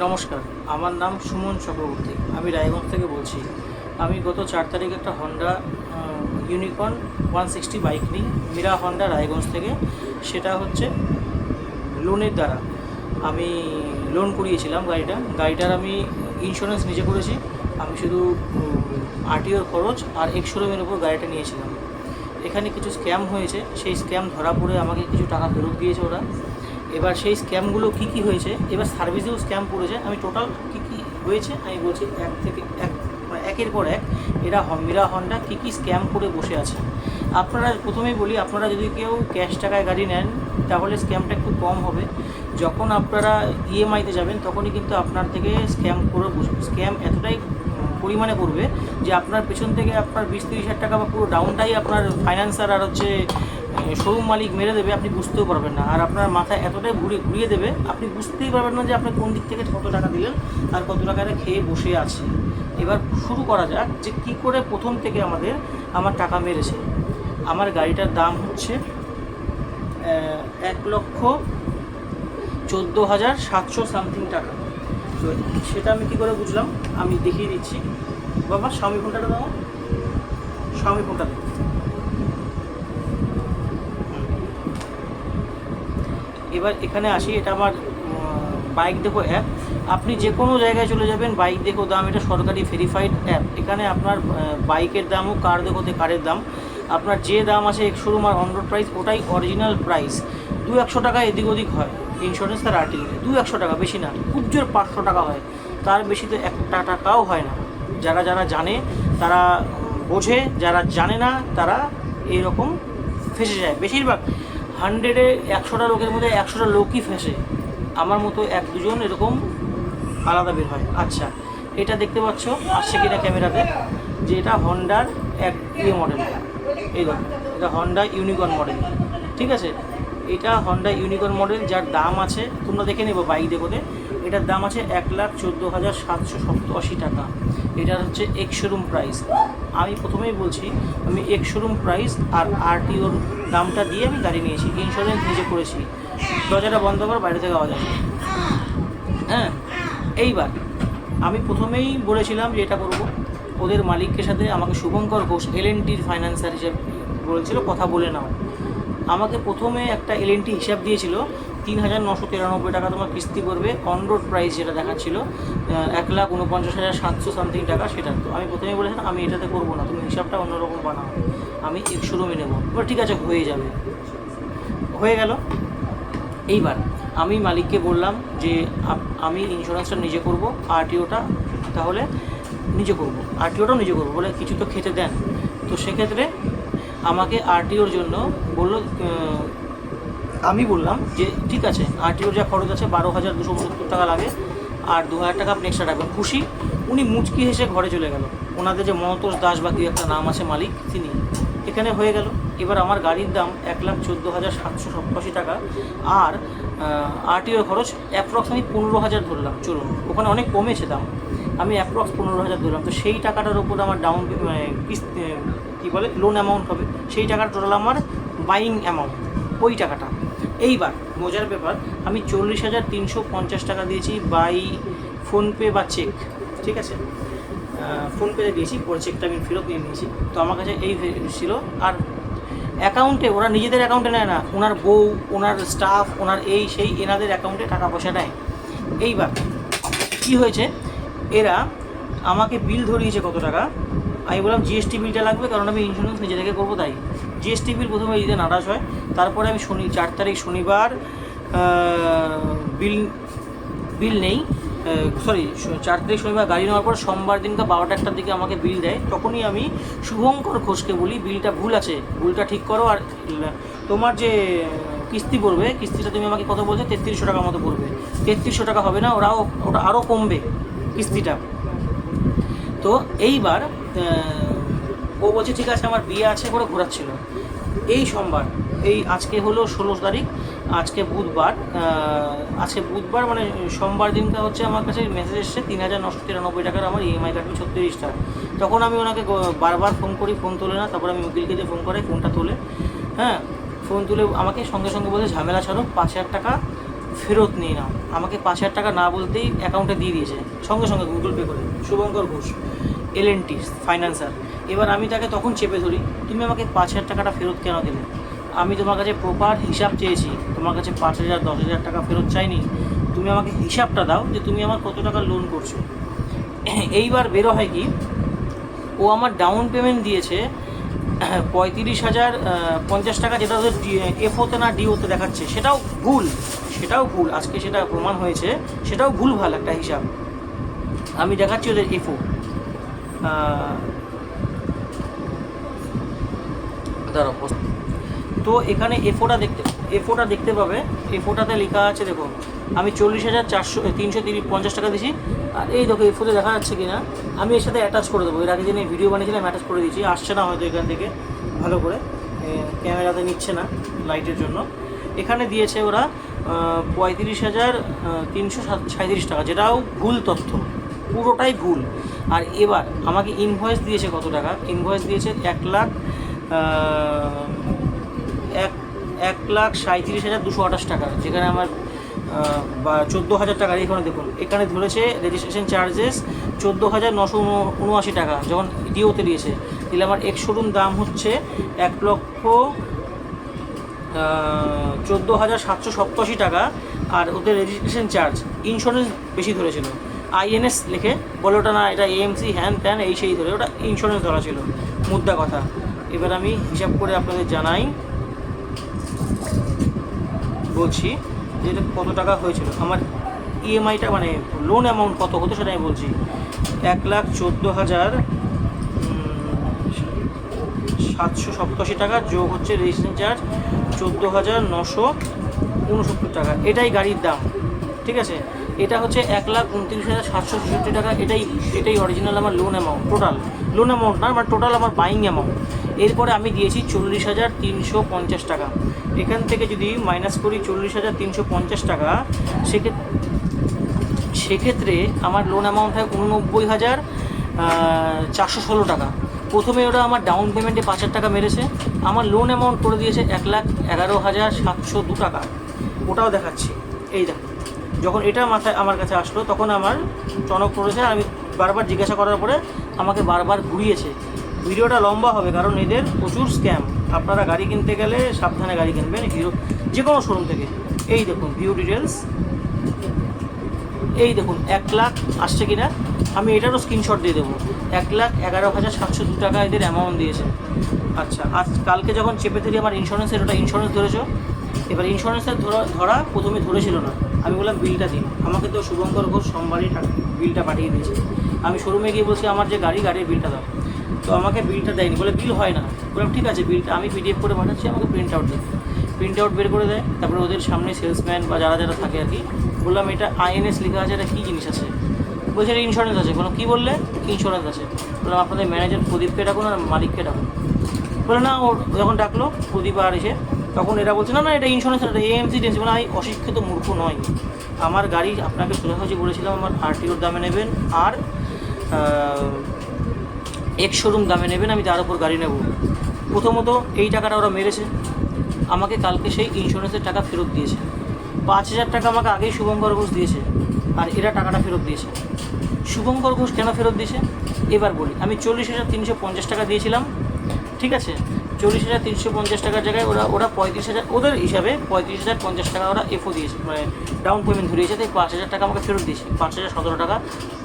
নমস্কার, আমার নাম সুমন চক্রবর্তী। আমি রায়গঞ্জ থেকে বলছি। আমি গত 4 তারিখে একটা হন্ডা ইউনিকর্ন 160 বাইক নিই মীরা হন্ডা রায়গঞ্জ থেকে। সেটা হচ্ছে লোনের দ্বারা আমি লোন করিয়েছিলাম গাড়িটার আমি ইন্স্যুরেন্স নিজে করেছি। আমি শুধু আরটিওর খরচ আর এক্স-শোরুমের ওপর গাড়িটা নিয়েছিলাম। এখানে কিছু স্ক্যাম হয়েছে, সেই স্ক্যাম ধরা পড়ে আমাকে কিছু টাকা ফেরত দিয়েছে ওরা। এবার সেই স্ক্যামগুলো কী হয়েছে, এবার সার্ভিসেও স্ক্যাম পড়েছে। আমি টোটাল কী হয়েছে আমি বলছি, একের পর এক এরা মীরা হন্ডা কী স্ক্যাম করে বসে আছে। আপনারা প্রথমেই বলি, আপনারা যদি কেউ ক্যাশ টাকায় গাড়ি নেন তাহলে স্ক্যামটা একটু কম হবে। যখন আপনারা ইএমআইতে যাবেন তখনই কিন্তু আপনার থেকে স্ক্যাম এতটাই পরিমাণে করবে যে আপনার পেছন থেকে আপনার 20-30 হাজার টাকা বা পুরো ডাউনটাই আপনার ফাইন্যান্সার আর শোরুম মালিক মেরে দেবে। আপনি বুঝতেও পারবেন না, আর আপনার মাথায় এতটাই ঘুরিয়ে দেবে আপনি বুঝতেই পারবেন না যে আপনি কোন দিক থেকে কত টাকা দিলেন আর কত টাকাটা খেয়ে বসে আছে। এবার শুরু করা যাক যে কী করে প্রথম থেকে আমার টাকা মেরেছে। আমার গাড়িটার দাম হচ্ছে 1,14,700 সামথিং টাকা। তো সেটা আমি কী করে বুঝলাম আমি দেখিয়ে দিচ্ছি। বাবা স্বামী ফোনটা দাও, স্বামী ফোনটা দাও। এবার এখানে আসি, এটা আমার বাইক দেখো অ্যাপ। আপনি যে কোনো জায়গায় চলে যাবেন, বাইক দেখো দাম, এটা সরকারি ভেরিফাইড অ্যাপ। এখানে আপনার বাইকের দাম ও কার দেখোতে কারের দাম, আপনার যে দাম আছে এক্স-শোরুম আর অন রোড প্রাইস ওটাই অরিজিনাল প্রাইস। 200-100 টাকা এদিক ওদিক হয় ইন্স্যুরেন্স আর আরটিও, 200-100 টাকা, বেশি না, খুব জোর 500 টাকা হয়, তার বেশি তো 1 টাকাও হয় না। যারা জানে তারা বোঝে, যারা জানে না তারা এইরকম ফেসে যায়। বেশিরভাগ 100-এ 100টা লোকের মধ্যে 100টা লোকই ফেসে, আমার মতো 1-2 জন এরকম আলাদা বের হয়। আচ্ছা, এটা দেখতে পাচ্ছ আসছে কিনা ক্যামেরাতে, যে এটা হন্ডার এক মডেল। এই দেখো, এটা হন্ডা ইউনিকর্ন মডেল, ঠিক আছে। এটা হন্ডা ইউনিকর্ন মডেল, যার দাম আছে, তোমরা দেখে নেবো বাইক দেখোতে, এটার দাম আছে 1,14,787 টাকা। এটার হচ্ছে এক্স-শোরুম প্রাইস। আমি প্রথমেই বলছি, আমি এক্স-শোরুম প্রাইস আর আরটিওর দামটা দিয়ে আমি গাড়ি নিয়েছি, ইন্স্যুরেন্স নিজে করেছি। দরজাটা বন্ধ কর, বাইরে থেকে আওয়াজ আসে। হ্যাঁ, এইবার আমি প্রথমেই বলেছিলাম যে এটা করবো। ওদের মালিকের সাথে আমাকে শুভঙ্কর ঘোষ এলএনটির ফাইন্যান্সার হিসেবে বলেছিল কথা বলে নাও। আমাকে প্রথমে একটা এলএনটি হিসাব দিয়েছিল, 3,993 টাকা তোমার কিস্তি করবে, অন রোড প্রাইস যেটা দেখাচ্ছিল 1,49,700 সামথিং টাকা। সেটা তো আমি প্রথমেই বলেছিলাম আমি এটাতে করবো না, তুমি হিসাবটা অন্যরকম বানাও, আমি এক্স-শোরুমে নেবো। এবার ঠিক আছে, হয়ে গেল। এইবার আমি মালিককে বললাম যে আমি ইন্স্যুরেন্সটা নিজে করব, আরটিওটা তাহলে আরটিওটাও নিজে করবো বলে কিছু তো খেতে দেন। তো সেক্ষেত্রে আমাকে আরটিওর জন্য বললো, আমি বললাম যে ঠিক আছে, আরটিওর যা খরচ আছে 12,269 টাকা লাগে, আর 2,000 টাকা আপনি এক্সট্রা রাখবেন। খুশি। উনি মুচকি হেসে ঘরে চলে গেল। ওনাদের যে মনতোষ দাস বা কি একটা নাম আছে মালিক, তিনি। এখানে হয়ে গেল। এবার আমার গাড়ির দাম 1,14,787 টাকা, আর আরটিওর খরচ অ্যাপ্রক্স আমি 15,000 ধরলাম। চলুন, ওখানে অনেক কমেছে দাম, আমি অ্যাপ্রক্স 15,000 ধরলাম। তো সেই টাকাটার উপর আমার ডাউন লোন অ্যামাউন্ট হবে, সেই টাকাটা টোটাল আমার বাইং অ্যামাউন্ট, ওই টাকাটা। এইবার মজার ব্যাপার, আমি 40,350 টাকা দিয়েছি বাই ফোনপে বা চেক, ঠিক আছে। ফোনপেতে দিয়েছি, পরে চেকটা আমি ফেরত নিয়ে নিয়েছি। তো আমার কাছে এই ছিল। আর অ্যাকাউন্টে, ওরা নিজেদের অ্যাকাউন্টে নেয় না, ওনার বউ, ওনার স্টাফ, ওনার এই সেই এনাদের অ্যাকাউন্টে টাকা পয়সা নেয়। এইবার কী হয়েছে, এরা আমাকে বিল ধরিয়েছে কত টাকা। আমি বললাম জিএসটি বিলটা লাগবে, কারণ আমি ইন্স্যুরেন্স নিজে থেকে করবো, তাই জিএসটি বিল প্রথমে দিতে নারাজ হয়। তারপরে আমি 4 তারিখ শনিবার বিল নেই, 4 তারিখ শনিবার গাড়ি নেওয়ার পর সোমবার দিনকে 12টা-1টার দিকে আমাকে বিল দেয়। তখনই আমি শুভঙ্কর ঘোষকে বলি, বিলটা ভুল আছে, ভুলটা ঠিক করো, আর তোমার যে কিস্তি পড়বে, কিস্তিটা তুমি আমাকে কত বলছো, 3300 টাকার মতো পড়বে। 3300 টাকা হবে না, ওটা আরও কমবে কিস্তিটা। তো এইবার ও বলছে ঠিক আছে, আমার বিয়ে আছে করে ঘোরাচ্ছিল। এই সোমবার, আজকে হলো 16 তারিখ, আজকে বুধবার, মানে সোমবার দিনটা হচ্ছে আমার কাছে মেসেজ এসছে 3,993 টাকার আমার ইএমআই কাটবে 36 টাকা। তখন আমি ওনাকে বারবার ফোন করি, ফোন তোলে না। তারপরে আমি উকিলকে দিয়ে ফোন করাই, ফোনটা তোলে। হ্যাঁ, ফোন তুলে আমাকে সঙ্গে সঙ্গে বলে ঝামেলা ছাড়ো, 5,000 টাকা ফেরত নিয়ে নাও। আমাকে 5,000 টাকা না বলতেই অ্যাকাউন্টে দিয়ে দিয়েছে, সঙ্গে সঙ্গে গুগল পে করে, শুভঙ্কর ঘোষ, L&T ফাইন্যান্সার। এবার আমি তাকে তখন চেপে ধরি, তুমি আমাকে 5,000 টাকাটা ফেরত কেন দিলে? আমি তোমার কাছে প্রপার হিসাব চেয়েছি, তোমার কাছে 5,000 10,000 টাকা ফেরত চাইনি, তুমি আমাকে হিসাবটা দাও যে তুমি আমার কত টাকা লোন করছো। এইবার বেরো হয় কি, ও আমার ডাউন পেমেন্ট দিয়েছে 35,050 টাকা, যেটা ওদের এফওতে না ডিওতে দেখাচ্ছে, সেটাও ভুল, আজকে সেটা প্রমাণ হয়েছে, সেটাও ভুলভাল একটা হিসাব। আমি দেখাচ্ছি ওদের এফও, দাঁড়াও। তো এখানে এফওটা দেখতে পাবে, এফওটাতে লেখা আছে, দেখুন আমি 40,350 টাকা দিয়েছি। আর এই দেখো এফওতে দেখা যাচ্ছে কি না, আমি এর সাথে অ্যাটাচ করে দেবো, এর আগে যে ভিডিও বানিয়েছিলাম অ্যাটাচ করে দিয়েছি, আসছে না হয়তো এখান থেকে ভালো করে, ক্যামেরাতে নিচ্ছে না লাইটের জন্য। এখানে দিয়েছে ওরা 35,337 টাকা, যেটাও ভুল তথ্য, পুরোটাই ভুল। আর এবার আমাকে ইনভয়েস দিয়েছে কত টাকা, ইনভয়েস দিয়েছে 1,37,228 টাকা, যেখানে আমার 14,000 টাকা। এখানে দেখুন, এখানে ধরেছে রেজিস্ট্রেশন চার্জেস 14,979 টাকা, যখন ডিওতে দিয়েছে, তাহলে আমার এক্স শোরুম দাম হচ্ছে 1,14,787 টাকা। আর ওদের রেজিস্ট্রেশন চার্জ, ইন্স্যুরেন্স বেশি ধরেছিল, INS লিখে বলে, ওটা না, এটা AMC হ্যান ত্যান এই সেই ধরে, ওটা ইন্স্যুরেন্স ধরা ছিল, মুদ্রা কথা। এবার আমি হিসাব করে আপনাদের জানাই, বলছি যে এটা কত টাকা হয়েছিল। আমার ইএমআইটা মানে লোন অ্যামাউন্ট কত হতো সেটা আমি বলছি, 1,14,787 টাকা, যোগ হচ্ছে রেজিস্ট্রেশন চার্জ 14,969 টাকা, এটাই গাড়ির দাম, ঠিক আছে। এটা হচ্ছে 1,29,766 টাকা, এটাই অরিজিনাল আমার loan amount, total loan amount না, মানে টোটাল আমার বাইং অ্যামাউন্ট। এরপরে আমি দিয়েছি 40,350 টাকা, এখান থেকে যদি মাইনাস করি 40,350 টাকা, সেক্ষেত্রে আমার লোন অ্যামাউন্ট হয় 89,416 টাকা। প্রথমে ওরা আমার ডাউন পেমেন্টে 5,000 টাকা মেরেছে, আমার লোন অ্যামাউন্ট করে দিয়েছে 1,11,702 টাকা, ওটাও দেখাচ্ছি। এই দেখো, যখন এটা মাথায় আমার কাছে আসলো তখন আমার টনক পড়েছে, আমি বারবার জিজ্ঞাসা করার পরে আমাকে বারবার ঘুরিয়েছে। ভিডিওটা লম্বা হবে কারণ এদের প্রচুর স্ক্যাম, আপনারা গাড়ি কিনতে গেলে সাবধানে গাড়ি কিনবেন, হিরো যে কোনো শোরুম থেকে। এই দেখুন ভিউ ডিটেলস, এই দেখুন 1 লাখ আসছে কিনা, আমি এটারও স্ক্রিনশট দিয়ে দেবো। 1,11,702 টাকা এদের অ্যামাউন্ট দিয়েছে। আচ্ছা, কালকে যখন চেপে ধরি আমার ইন্স্যুরেন্সের, ওটা ইন্স্যুরেন্স ধরেছো। এবার ইন্স্যুরেন্সের ধরা প্রথমে ধরেছিল না, আমি বললাম বিলটা দিন, আমাকে তো শুভঙ্কর ঘোষ সোমবারই বিলটা পাঠিয়ে দিয়েছে। আমি শোরুমে গিয়ে বলছি আমার যে গাড়ির বিলটা দাও, তো আমাকে বিলটা দেয়নি, বলে বিল হয় না। বললাম ঠিক আছে, বিলটা আমি PDF করে পাঠাচ্ছি, আমাকে প্রিন্ট আউট দেয়, প্রিন্ট আউট বের করে দেয়। তারপরে ওদের সামনে সেলসম্যান বা যারা থাকে আর কি, বললাম এটা INS লেখা আছে, এটা কী জিনিস আছে? বলছে এটা ইন্স্যুরেন্স আছে। বললাম কী বললে? ইন্স্যুরেন্স আছে। বললাম আপনাদের ম্যানেজার প্রদীপকে ডাকুন আর মালিককে ডাকুন। বলে না, ওর যখন ডাকলো প্রদীপ আর এসে, তখন এরা বলছে না এটা ইন্স্যুরেন্স, এটা AMC টেন্সি। বলে আমি অশিক্ষিত মূর্খ নয়, আমার গাড়ি আপনাকে সোজাসুজি বলেছিলাম আমার RTOর দামে নেবেন আর এক্স শোরুম দামে নেবেন, আমি তার উপর গাড়ি নেব। প্রথমত এই টাকাটা ওরা মেরেছে, আমাকে কালকে সেই ইন্স্যুরেন্সের টাকা ফেরত দিয়েছে। 5,000 টাকা আমাকে আগেই শুভঙ্কর ঘোষ দিয়েছে, আর এরা টাকাটা ফেরত দিয়েছে। শুভঙ্কর ঘোষ কেন ফেরত দিয়েছে এবার বলি। আমি 40,350 টাকা দিয়েছিলাম, ঠিক আছে। 40,350 টাকার জায়গায় ওরা 35,000, ওদের হিসাবে 35,050 টাকা ওরা এফও দিয়েছে, মানে ডাউন পেমেন্ট ধরিয়েছে। তাই 5,000 টাকা আমাকে ফেরত দিয়েছে, 5,017 টাকা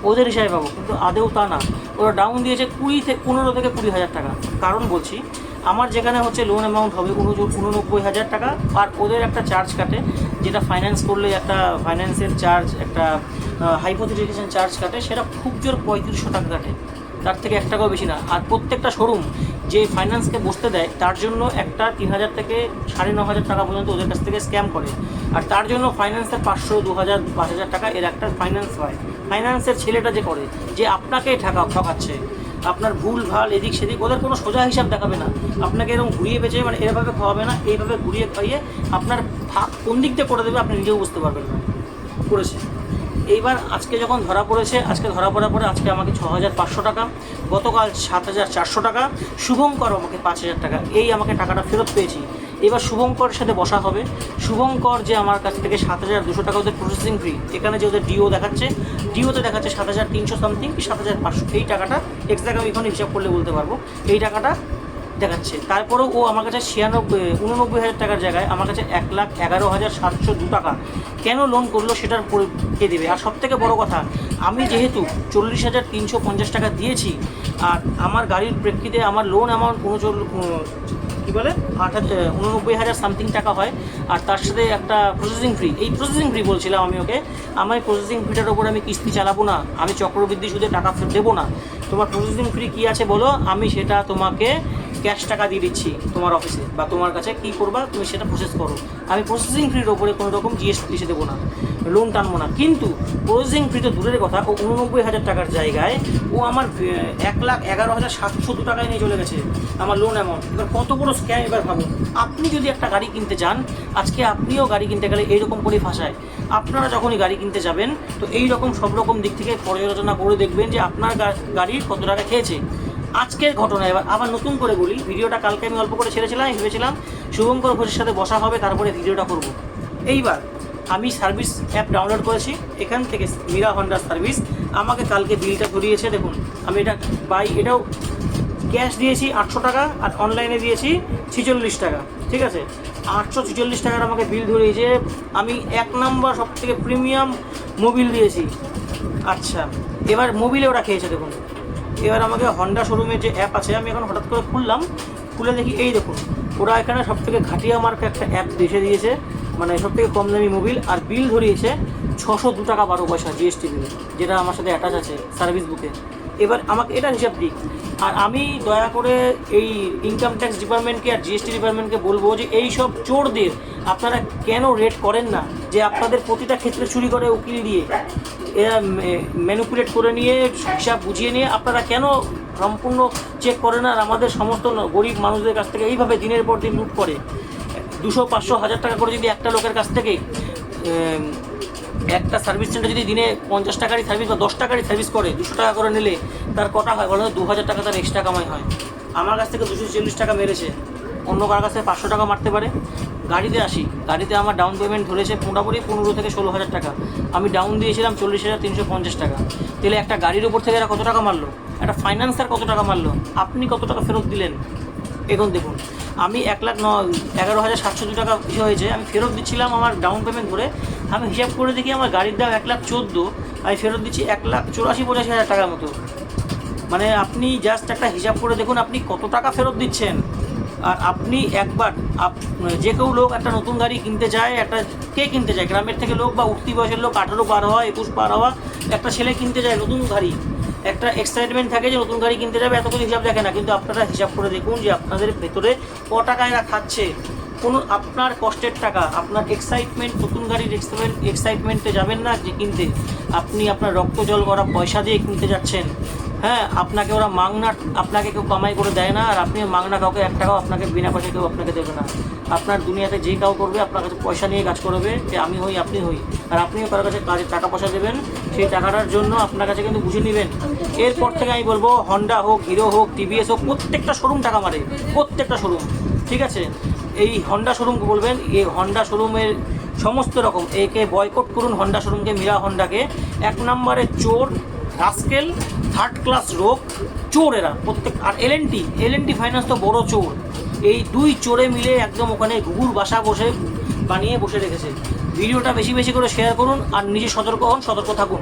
ওদের হিসাবে পাবো, কিন্তু আদেও তা না। ওরা ডাউন দিয়েছে 15 থেকে 20,000 টাকা। কারণ বলছি, আমার যেখানে হচ্ছে লোন অ্যামাউন্ট হবে 89,000 টাকা, আর ওদের একটা চার্জ কাটে, যেটা ফাইন্যান্স করলে একটা ফাইন্যান্সের চার্জ, একটা হাইপোথিকেশন চার্জ কাটে, সেটা খুব জোর 3500 টাকা কাটে, তার থেকে 1 টাকাও বেশি না। আর প্রত্যেকটা শোরুম যে ফাইন্যান্সকে বসতে দেয় তার জন্য একটা 3,000 থেকে 9,500 টাকা পর্যন্ত ওদের কাছ থেকে স্ক্যাম করে, আর তার জন্য ফাইন্যান্সের 500, 2,000, 5,000 টাকা এর একটা ফাইন্যান্স হয়। ফাইন্যান্সের ছেলেটা যে করে, যে আপনাকে ঠকাচ্ছে, আপনার ভুল ভাল এদিক সেদিক, ওদের কোনো সোজা হিসাব দেখাবে না, আপনাকে এরকম ঘুরিয়ে বেঁচে, মানে এরভাবে খাওয়াবে না, এইভাবে ঘুরিয়ে খাইয়ে আপনার ভাগ কোন দিক দিয়ে করে দেবে আপনি নিজেও বুঝতে পারবেন না। করেছে এইবার আজকে যখন ধরা পড়েছে, আজকে ধরা পড়ার পরে আজকে আমাকে 6,500 টাকা, গতকাল 7,400 টাকা, শুভঙ্কর আমাকে 5,000 টাকা, এই আমাকে টাকাটা ফেরত পেয়েছি। এবার শুভঙ্করের সাথে বসা হবে। শুভঙ্কর যে আমার কাছ থেকে 7,200 টাকা ওদের প্রসেসিং ফি, এখানে যে ওদের ডিও দেখাচ্ছে, ডিওতে দেখাচ্ছে 7,300 সামথিং কি 7,500, এই টাকাটা এক্সট্রা আমি এখানে হিসাব করলে বলতে পারবো, এই টাকাটা দেখাচ্ছে। তারপরেও ও আমার কাছে 89,000 টাকার জায়গায় আমার কাছে 1,11,702 টাকা কেন লোন করলো সেটার কে দেবে। আর সবথেকে বড় কথা, আমি যেহেতু 40,350 টাকা দিয়েছি, আর আমার গাড়ির প্রেক্ষিতে আমার লোন অ্যামাউন্ট কী বলে 89,000 সামথিং টাকা হয়, আর তার সাথে একটা প্রসেসিং ফি, এই প্রসেসিং ফি বলছিলাম আমি ওকে, আমার প্রসেসিং ফিটার ওপর আমি কিস্তি চালাবো না, আমি চক্রবৃদ্ধি সুদে টাকা দেবো না, তোমার প্রসেসিং ফি কী আছে বলো, আমি সেটা তোমাকে ক্যাশ টাকা দিয়ে দিচ্ছি তোমার অফিসে বা তোমার কাছে, কী করবা তুমি সেটা প্রসেস করো, আমি প্রসেসিং ফির ওপরে কোনো রকম জিএসটি এসে দেবো না, লোন টানবো না। কিন্তু প্রসেসিং ফি তো দূরের কথা, ও 89,000 টাকার জায়গায় ও আমার 1,11,702 টাকায় নিয়ে চলে গেছে আমার লোন অ্যামাউন্ট। এবার কত বড় স্ক্যাম, এবার ভাবুন। আপনি যদি একটা গাড়ি কিনতে চান, আজকে আপনিও গাড়ি কিনতে গেলে এইরকম করে ফাঁসায়। আপনারা যখনই গাড়ি কিনতে যাবেন তো এই রকম সব রকম দিক থেকে পর্যালোচনা করে দেখবেন যে আপনার গাড়ির কত টাকা খেয়েছে। আজকের ঘটনা এবার আবার নতুন করে বলি, ভিডিওটা কালকে আমি অল্প করে ছেড়েছিলাম, ভেবেছিলাম শুভঙ্কর ঘোষের সাথে বসা হবে তারপরে ভিডিওটা করব। এইবার আমি সার্ভিস অ্যাপ ডাউনলোড করেছি, এখান থেকে মীরা হন্ডা সার্ভিস আমাকে কালকে বিলটা ধরিয়েছে। দেখুন আমি এটাও ক্যাশ দিয়েছি 800 টাকা, আর অনলাইনে দিয়েছি 46 টাকা, ঠিক আছে। 846 টাকার আমাকে বিল ধরিয়েছে। আমি 1 নম্বর সবথেকে প্রিমিয়াম মোবিল দিয়েছি। আচ্ছা, এবার মোবিলে ওরা খেয়েছে। দেখুন এবার আমাকে হন্ডা শোরুমের যে অ্যাপ আছে, আমি এখন হঠাৎ করে খুলে দেখি, এই দেখুন ওরা এখানে সবথেকে ঘাটিয়া মার্কে একটা অ্যাপ দেশে দিয়েছে, মানে সবথেকে কম দামি মোবিল, আর বিল ধরিয়েছে 602 টাকা 12 পয়সা জিএসটি বিল, যেটা আমার সাথে অ্যাটাচ আছে সার্ভিস বুকে। এবার আমাকে এটা হিসাব দিক। আর আমি দয়া করে এই ইনকাম ট্যাক্স ডিপার্টমেন্টকে আর জিএসটি ডিপার্টমেন্টকে বলবো যে এই সব চোরদের আপনারা কেন রেড করেন না, যে আপনাদের প্রতিটা ক্ষেত্রে চুরি করে উকিল দিয়ে, এরা ম্যানিপুলেট করে নিয়ে হিসাব বুঝিয়ে নিয়ে আপনারা কেন সম্পূর্ণ চেক করে না, আর আমাদের সমস্ত গরিব মানুষদের কাছ থেকে এইভাবে দিনের পর দিন লুট করে। 200, 500, 1000 টাকা করে যদি একটা লোকের কাছ থেকে একটা সার্ভিস সেন্টার যদি দিনে 50 টাকারই সার্ভিস বা 10 টাকারই সার্ভিস করে, 200 টাকা করে নিলে তার কটা হয় বলো? 2,000 টাকা তার এক্সট্রা কামাই হয়। আমার কাছ থেকে 240 টাকা মেরেছে, অন্য কার কাছে 500 টাকা মারতে পারে। গাড়িতে আসি, গাড়িতে আমার ডাউন পেমেন্ট ধরেছে মোটামুটি 15 থেকে 16,000 টাকা, আমি ডাউন দিয়েছিলাম 40,350 টাকা। তাহলে একটা গাড়ির উপর থেকে এরা কত টাকা মারলো, একটা ফাইন্যান্সার কত টাকা মারলো, আপনি কত টাকা ফেরত দিলেন? এখন দেখুন আমি 1,11,702 টাকা হয়েছে, আমি ফেরত দিচ্ছিলাম আমার ডাউন পেমেন্ট করে। আমি হিসাব করে দেখি আমার গাড়ির দাম 1,14,000, আমি ফেরত দিচ্ছি 1,84,85,000 টাকার মতো। মানে আপনি জাস্ট একটা হিসাব করে দেখুন আপনি কত টাকা ফেরত দিচ্ছেন। আর আপনি একবার যে কেউ লোক একটা নতুন গাড়ি কিনতে চায়, কে কিনতে চায়? গ্রামের থেকে লোক বা উঠতি বয়সের লোক, 18 পার হওয়া, 21 পার হওয়া একটা ছেলে কিনতে চায় নতুন গাড়ি, একটা এক্সাইটমেন্ট থাকে যে নতুন গাড়ি কিনতে যাবে, এত কিছু হিসাব দেখে না। কিন্তু আপনারা হিসাব করে দেখুন যে আপনাদের ভেতরে ক টাকা এরা খাচ্ছে। কোনো আপনার কষ্টের টাকা, আপনার এক্সাইটমেন্ট, নতুন গাড়ির এক্সাইটমেন্টে যাবেন না যে কিনতে, আপনি আপনার রক্ত জল করা পয়সা দিয়ে কিনতে যাচ্ছেন। হ্যাঁ, আপনাকে ওরা মাংনা, আপনাকে কেউ কামাই করে দেয় না, আর আপনি মাংনা কাউকে 1 টাকাও আপনাকে বিনা পয়সা কেউ আপনাকে দেবে না। আপনার দুনিয়াতে যে কাউ করবে আপনার কাছে পয়সা নিয়ে কাজ করবে, যে আমি হই আপনি হই, আর আপনিও কারোর কাছে কাজের টাকা পয়সা দেবেন, সেই টাকাটার জন্য আপনার কাছে কিন্তু বুঝে নেবেন। এরপর থেকে আমি বলবো হন্ডা হোক, হিরো হোক, টিভিএস হোক, প্রত্যেকটা শোরুম টাকা মারে, প্রত্যেকটা শোরুম, ঠিক আছে। এই হন্ডা শোরুমকে বলবেন, এই হন্ডা শোরুমের সমস্ত রকম একে বয়কট করুন। হন্ডা শোরুমকে, মীরা হন্ডাকে 1 নম্বরে চোর, রাস্কেল, 3rd ক্লাস লোক, চোর এরা প্রত্যেক। আর এলএনটি ফাইন্যান্স তো বড় চোর। এই 2 চোরে মিলে একদম ওখানে ঘুঘুর বাসা বানিয়ে বসে রেখেছে। ভিডিওটা বেশি বেশি করে শেয়ার করুন আর নিজে সতর্ক হন, সতর্ক থাকুন।